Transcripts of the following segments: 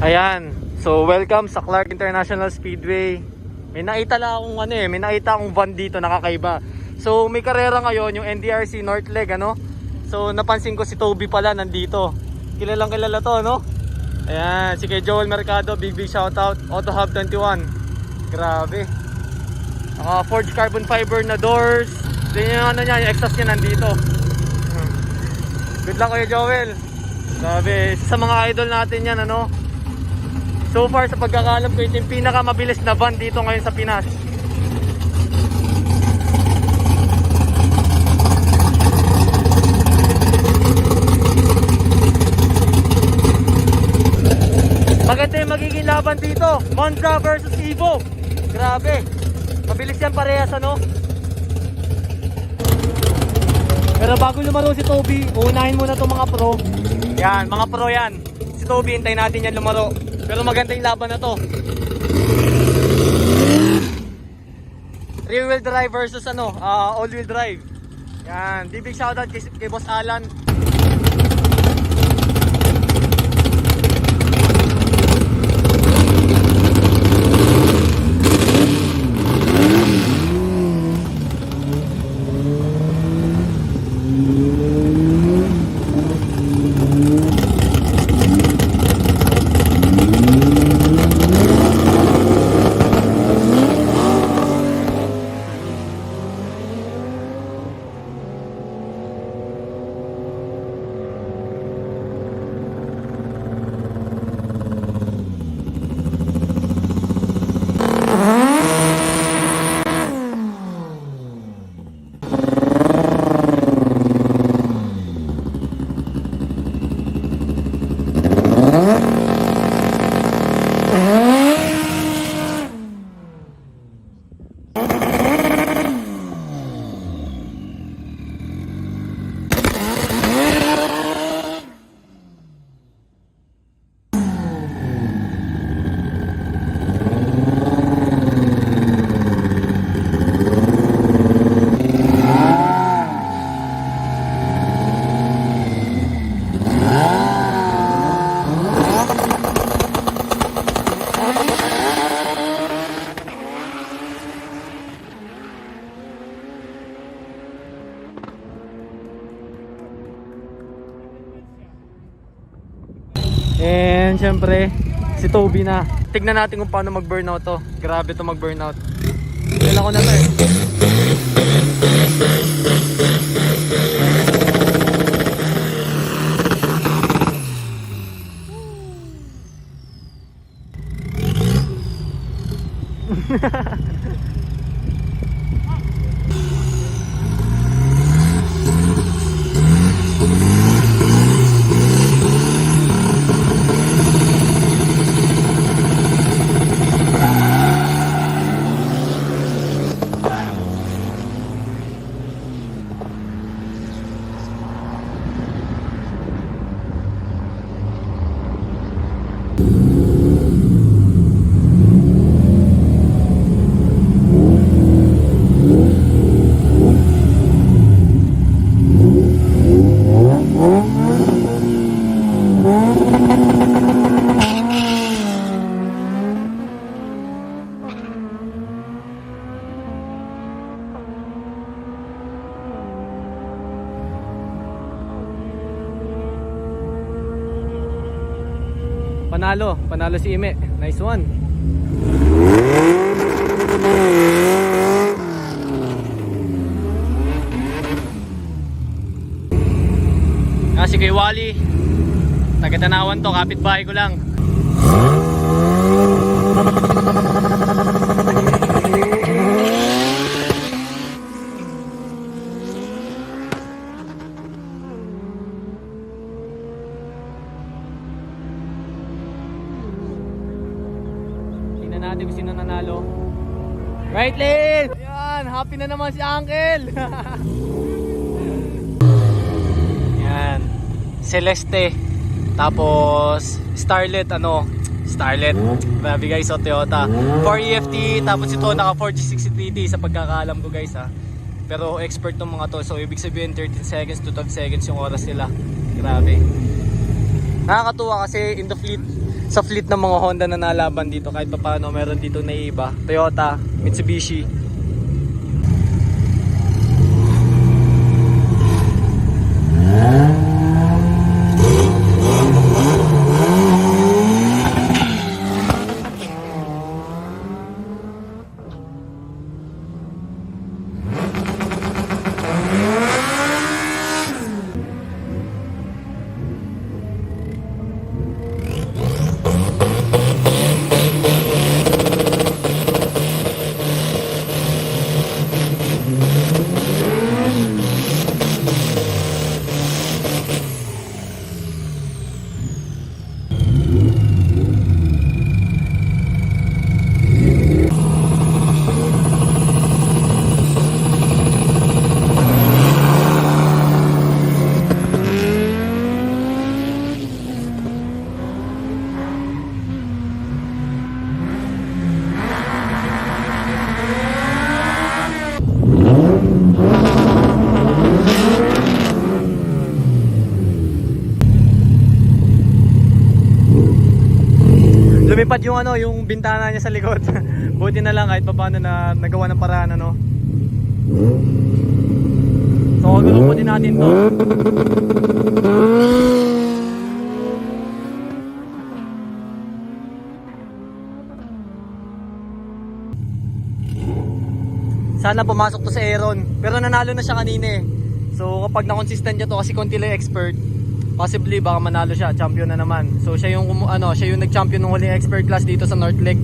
Ayan. So, welcome sa Clark International Speedway. May nakita lang akong may nakita akong van dito nakakaiba. So, may karera ngayon yung NDRC North Leg, ano? So, napansin ko si Toby pala nandito. Kilalang kilala to, no? Ayan, si kay Joel Mercado, big shoutout. Auto Hub 21. Grabe. Forged carbon fiber na doors. Then yung yung exhaust niya nandito. Good luck kayo, Joel. Grabe, sa mga idol natin yan, ano? So far sa pagkakalam ko, ito yung pinakamabilis na van dito ngayon sa Pinas. Maganda yung magiging laban dito. Monza versus Evo. Grabe. Mabilis yan parehas, ano? Pero bago lumaro si Toby, uunahin muna itong mga pro. Yan, mga pro yan. Si Toby, hintayin natin yan lumaro. Pero maganda yung laban na to. Rear wheel drive versus all wheel drive. Yan, big shoutout kay Boss Alan. And syempre, si Toby na. Tignan natin kung paano mag-burnout to. Grabe to mag-burnout. Kailan ko na to Panalo si Ime. Nice one. Kasi kay Wally, taga-Tanawan to, kapitbahay ko lang. Natin kung sino nanalo. Right lane! Ayan, happy na naman si Uncle. Yan, Celeste. Tapos Starlet, Starlet. Grabe guys, Toyota 4EFT. Tapos ito naka 4G60TT sa pagkakaalam ko guys, ha. Pero expert tong mga to. So ibig sabihin 13 seconds to 12 seconds yung oras nila. Grabe. Nakakatuwa kasi in the fleet sa fleet ng mga Honda na nalaban dito. Kahit pa paano meron dito na iba, Toyota, Mitsubishi. Lumipad yung ano, yung bintana niya sa likod. Buti na lang kahit paano na nagawa ng paraan ano. So gagawin po din natin to. Sana pumasok to sa Aeron, pero nanalo na siya kanina eh. So kapag na-consistent niya to kasi konti lang expert, possibly baka manalo siya, champion na naman. So siya yung siya yung nag-champion ng huling expert class dito sa North Lake.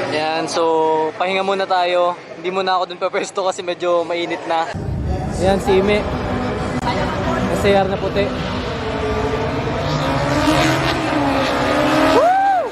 Ayan, so pahinga muna tayo. Hindi muna ako dun papwesto kasi medyo mainit na. Ayan si Ime. SAR na puti. Woo!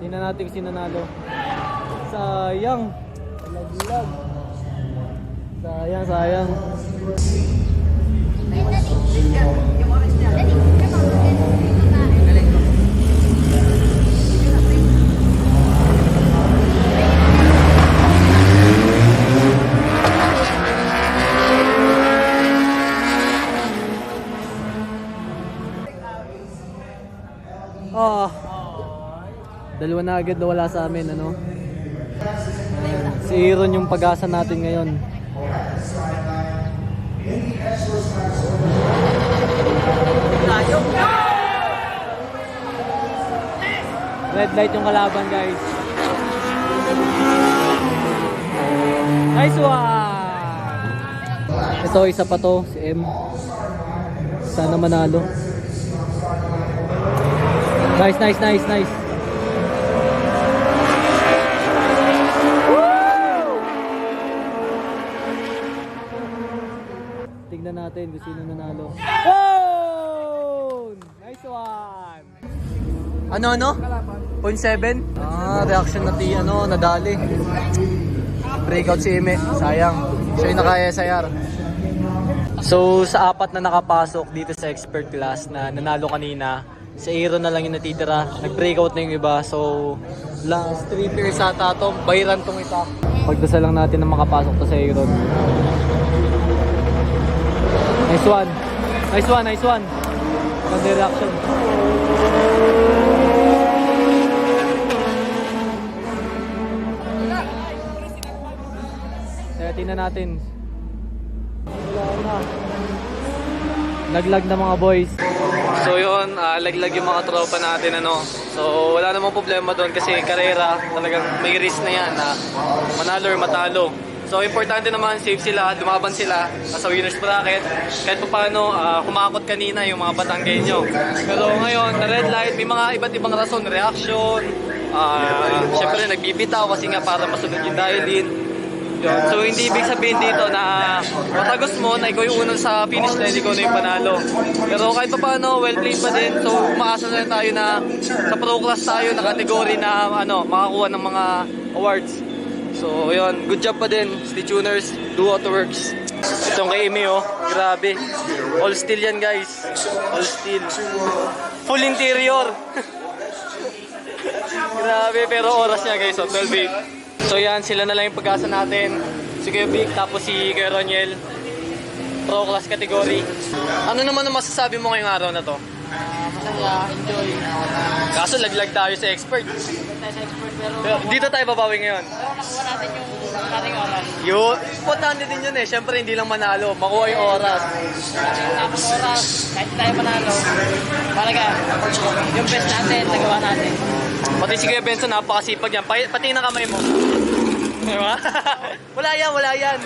Tingnan natin kung sino nanalo. Sayang. Laglag. Sayang, sayang. Dalawa na agad na wala sa amin, ano? Si Aaron yung pag-asa natin ngayon. Red light yung kalaban, guys. Nice one! Ito, isa pa to, si M. Sana manalo. Nice, nice, nice, nice. Tignan natin kung sino nanalo. Oh! Nice one! Ano? 0.7? Ah, reaction na nadali. Breakout si Ime. Sayang. Siya yung naka-SIR. So, sa apat na nakapasok dito sa expert class na nanalo kanina, si Aaron na lang yung natitira. Nag-breakout na yung iba. So, last 3 pairs ata ito. Bayiran tong isa. Pagdasal lang natin na makapasok to sa Aaron. Nice one. Nice one. Ganda reaction. Kaya tingnan natin. Laglag na mga boys. So yun, laglag yung mga tropa natin So wala namang problema doon kasi karera talagang may risk na yan na manalo or matalo. So importante naman safe sila, lumaban sila sa winners bracket. Kahit pa paano kumakot kanina yung mga Batanggenyo. Pero ngayon, na red light, may mga iba't ibang rason, reaction. Syempre nagbibitaw kasi nga para masunod yung dial-in. Yun. So hindi ibig sabihin dito na matagos mo na ikaw yung unang sa finish line, ikaw na yung panalo. Pero kahit pa paano, well played pa din. So umaasa na rin tayo na sa pro class tayo na category na makakuha ng mga awards. So yun, good job pa din, Stay Tuners, do what works. Itong kay Amy grabe. All steel yan guys. All steel. Full interior. Grabe, pero oras niya guys, 12:08. So yan, sila na lang yung pag-asa natin. Si Kuya Vic, tapos si Kuya Roniel. Pro class category. Ano naman ang masasabi mo ngayong araw na to? Masaya, enjoy. Kaso laglag tayo sa expert. Pero dito tayo babawi ngayon. Pero nakuha natin yung ating oras. Yun, importante din yun Siyempre hindi lang manalo, makuha yung oras. Tapos oras, kahit tayo manalo. Talaga, yung best natin, nagawa natin. Pati si Kuya Benson, napakasipag yan. Pati ng kamay mo. Diba? Wala yan.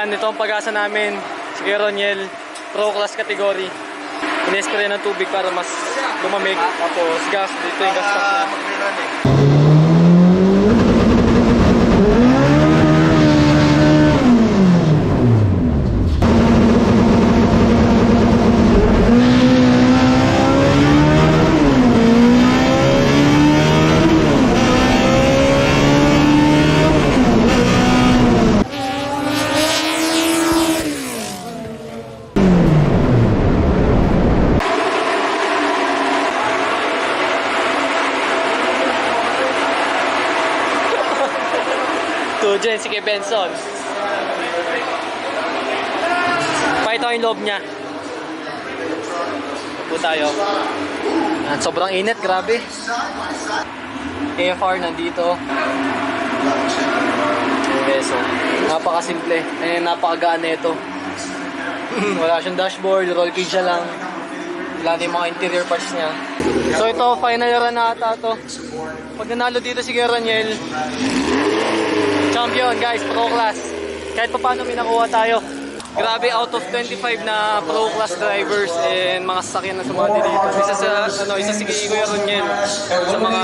Ito ang pag-asa namin, si Kuya Roniel, pro class category. Ines-spray ng tubig para mas lumamig. Tapos gas, dito yung gas tank niya. Dyan si Kay Benson. Pakita ko yung loob niya. Ito tayo. At sobrang init, grabe. AFR nandito. Beso. Napakasimple. Napakagaan ito. Wala siyang dashboard, roll cage lang. Wala na yung mga interior parts niya. So ito, final run na ata ito. Pag nanalo dito si Roniel, champion guys, pro class. Kahit pa paano may nakuha tayo. Grabe, out of 25 na pro class drivers and mga sasakyan na sumali dito. Isa si Kuya Roniel sa mga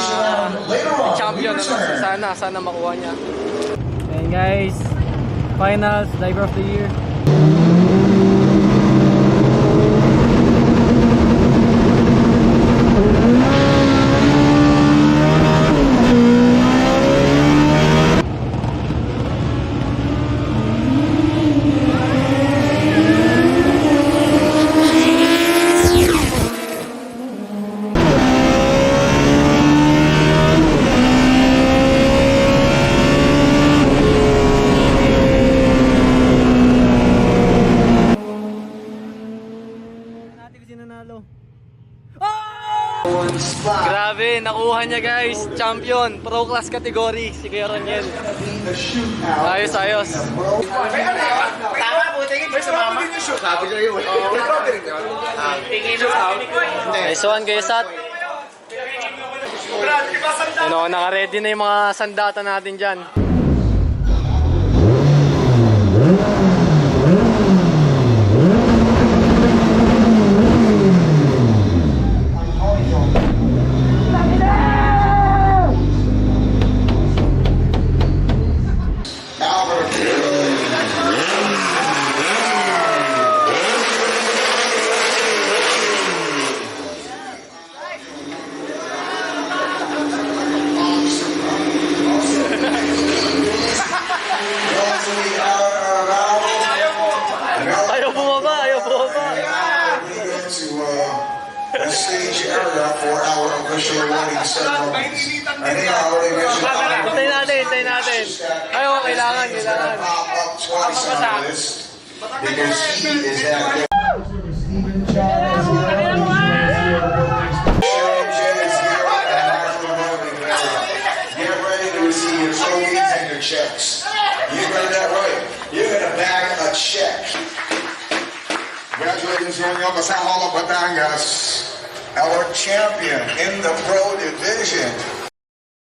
champion. Sana makuha niya. Ayun guys, finals, driver of the year. Grabe, nakuha niya guys. Champion, pro class category, si Kuya Roniel. Ayos, ayos. Nice one, guys. At naka-ready na yung mga sandata natin dyan. The stage area for our official awarding ceremonies. And here I already mentioned Hintayin natin. Ay, oh, kailangan. pop up twice on the list because he is that Stephen Chad is here. Sharon J is here at the national voting area. Get ready to receive your trophies and your checks. You heard that right. You're gonna bag a check. Congratulations, Romeo Basahola Batangas, our champion in the pro division.